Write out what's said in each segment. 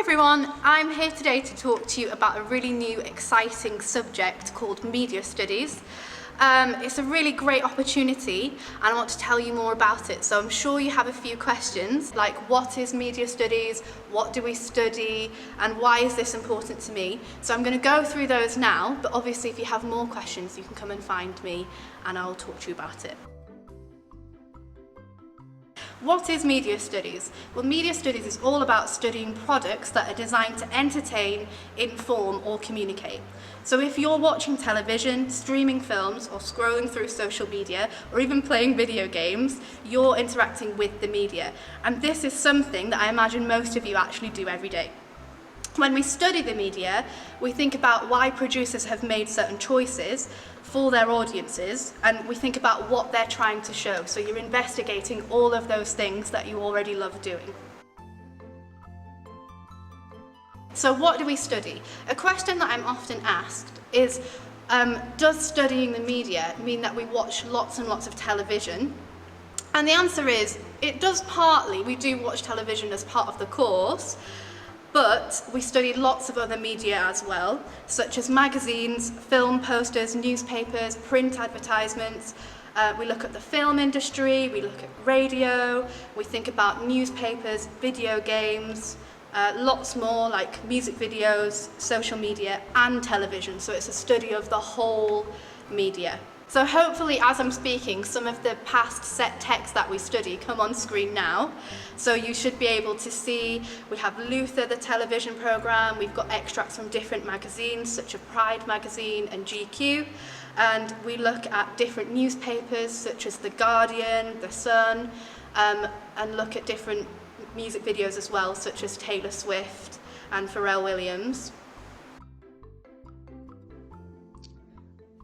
everyone, I'm here today to talk to you about a really new, exciting subject called Media Studies. It's a really great opportunity and I want to tell you more about it. So I'm sure you have a few questions like what is Media Studies, what do we study, and why is this important to me? So I'm going to go through those now, but obviously if you have more questions you can come and find me and I'll talk to you about it. What is Media Studies? Well, Media Studies is all about studying products that are designed to entertain, inform or communicate. So if you're watching television, streaming films or scrolling through social media or even playing video games, you're interacting with the media. And this is something that I imagine most of you actually do every day. When we study the media, we think about why producers have made certain choices for their audiences, and we think about what they're trying to show. So you're investigating all of those things that you already love doing. So what do we study? A question that I'm often asked is, does studying the media mean that we watch lots and lots of television? And the answer is, it does partly. We do watch television as part of the course, but we study lots of other media as well, such as magazines, film posters, newspapers, print advertisements. We look at the film industry, we look at radio, we think about newspapers, video games, lots more like music videos, social media and television. So it's a study of the whole media. So hopefully as I'm speaking, some of the past set texts that we study come on screen now. So you should be able to see, we have Luther, the television programme, we've got extracts from different magazines such as Pride magazine and GQ, and we look at different newspapers such as The Guardian, The Sun, and look at different music videos as well such as Taylor Swift and Pharrell Williams.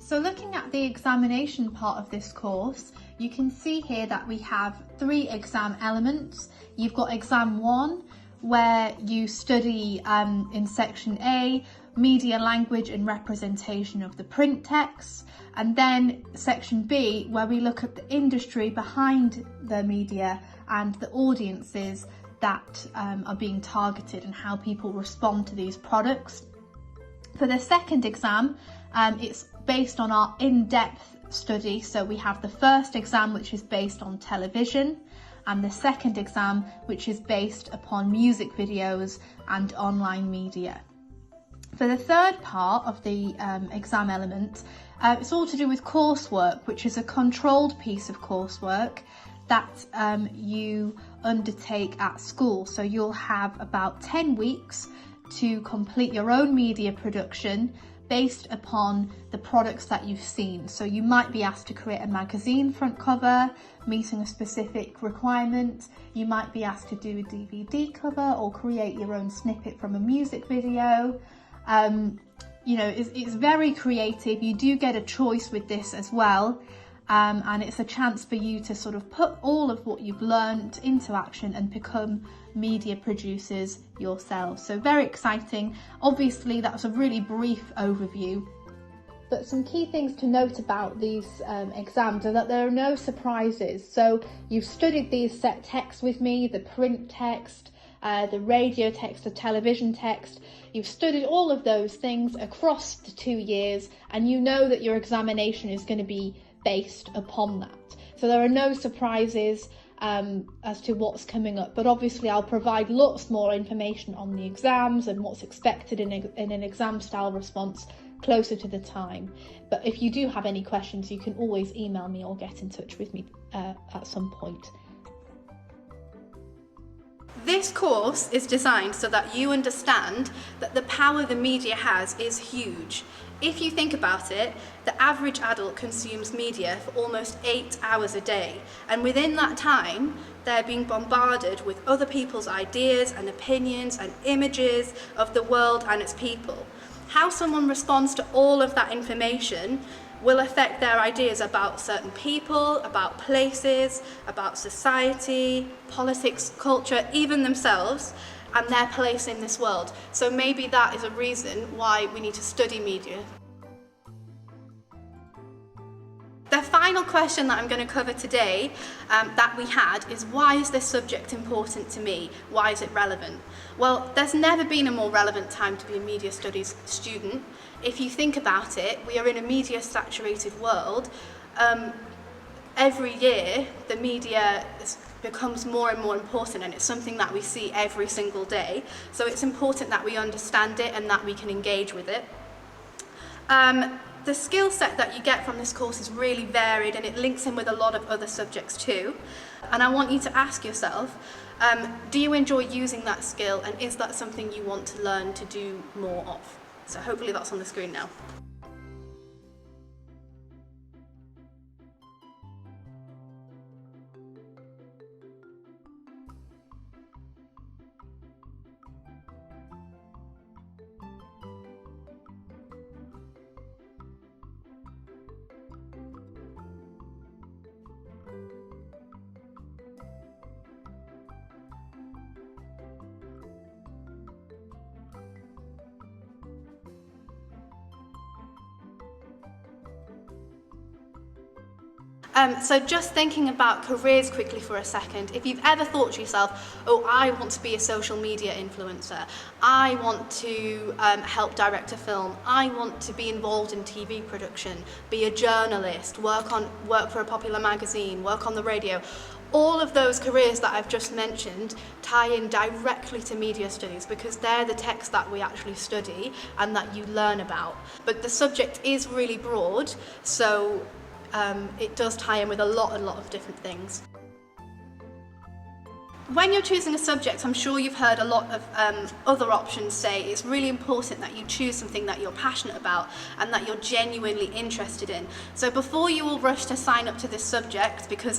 So looking at the examination part of this course, you can see here that we have 3 exam elements. You've got exam 1, where you study in section A, media language and representation of the print text, and then section B, where we look at the industry behind the media and the audiences that are being targeted and how people respond to these products. For the second exam, it's based on our in-depth study. So we have the first exam, which is based on television, and the second exam, which is based upon music videos and online media. For the third part of the exam element, it's all to do with coursework, which is a controlled piece of coursework that you undertake at school. So you'll have about 10 weeks to complete your own media production based upon the products that you've seen. So you might be asked to create a magazine front cover, meeting a specific requirement. You might be asked to do a DVD cover or create your own snippet from a music video. You know, it's very creative. You do get a choice with this as well. And it's a chance for you to sort of put all of what you've learned into action and become media producers yourselves. So very exciting. Obviously that's a really brief overview, but some key things to note about these exams are that there are no surprises. So you've studied these set texts with me, the print text, the radio text, the television text. You've studied all of those things across the 2 years, and you know that your examination is going to be based upon that. So there are no surprises as to what's coming up, but obviously I'll provide lots more information on the exams and what's expected in an exam style response closer to the time. But if you do have any questions, you can always email me or get in touch with me at some point. This course is designed so that you understand that the power the media has is huge. If you think about it, the average adult consumes media for almost 8 hours a day, and within that time, they're being bombarded with other people's ideas and opinions and images of the world and its people. How someone responds to all of that information will affect their ideas about certain people, about places, about society, politics, culture, even themselves, and their place in this world. So maybe that is a reason why we need to study media. the final question that I'm going to cover today that we had is, why is this subject important to me? Why is it relevant? Well, there's never been a more relevant time to be a media studies student. If you think about it, we are in a media saturated world. Every year the media becomes more and more important, and it's something that we see every single day. So it's important that we understand it and that we can engage with it. The skill set that you get from this course is really varied, and it links in with a lot of other subjects too. And I want you to ask yourself, do you enjoy using that skill, and is that something you want to learn to do more of? So hopefully that's on the screen now. So just thinking about careers quickly for a second, if you've ever thought to yourself, oh, I want to be a social media influencer, I want to help direct a film, I want to be involved in TV production, be a journalist, work for a popular magazine, work on the radio, all of those careers that I've just mentioned tie in directly to media studies, because they're the texts that we actually study and that you learn about. But the subject is really broad, so it does tie in with a lot of different things. When you're choosing a subject, I'm sure you've heard a lot of other options say it's really important that you choose something that you're passionate about and that you're genuinely interested in. So before you all rush to sign up to this subject because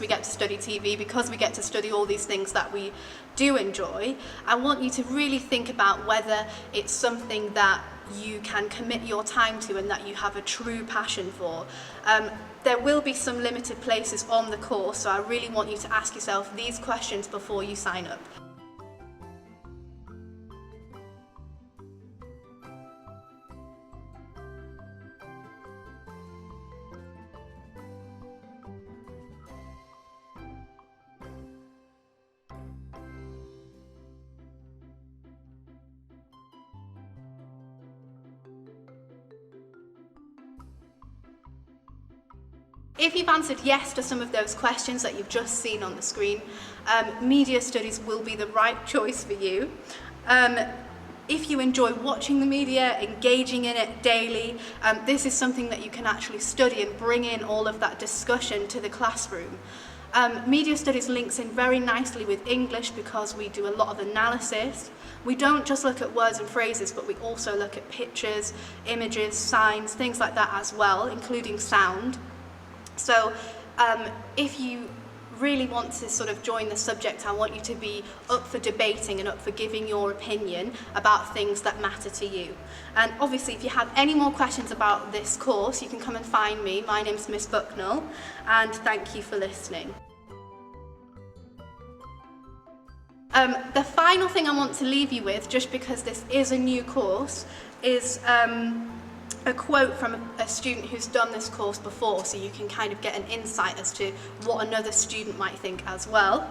we get to study TV, because we get to study all these things that we do enjoy, I want you to really think about whether it's something that you can commit your time to and that you have a true passion for. There will be some limited places on the course, so I really want you to ask yourself these questions before you sign up. If you've answered yes to some of those questions that you've just seen on the screen, media studies will be the right choice for you. If you enjoy watching the media, engaging in it daily, this is something that you can actually study and bring in all of that discussion to the classroom. Media studies links in very nicely with English because we do a lot of analysis. We don't just look at words and phrases, but we also look at pictures, images, signs, things like that as well, including sound. So if you really want to sort of join the subject, I want you to be up for debating and up for giving your opinion about things that matter to you. And obviously, if you have any more questions about this course, you can come and find me. My name's Miss Bucknell, and thank you for listening. The final thing I want to leave you with, just because this is a new course, is a quote from a student who's done this course before, so you can kind of get an insight as to what another student might think as well.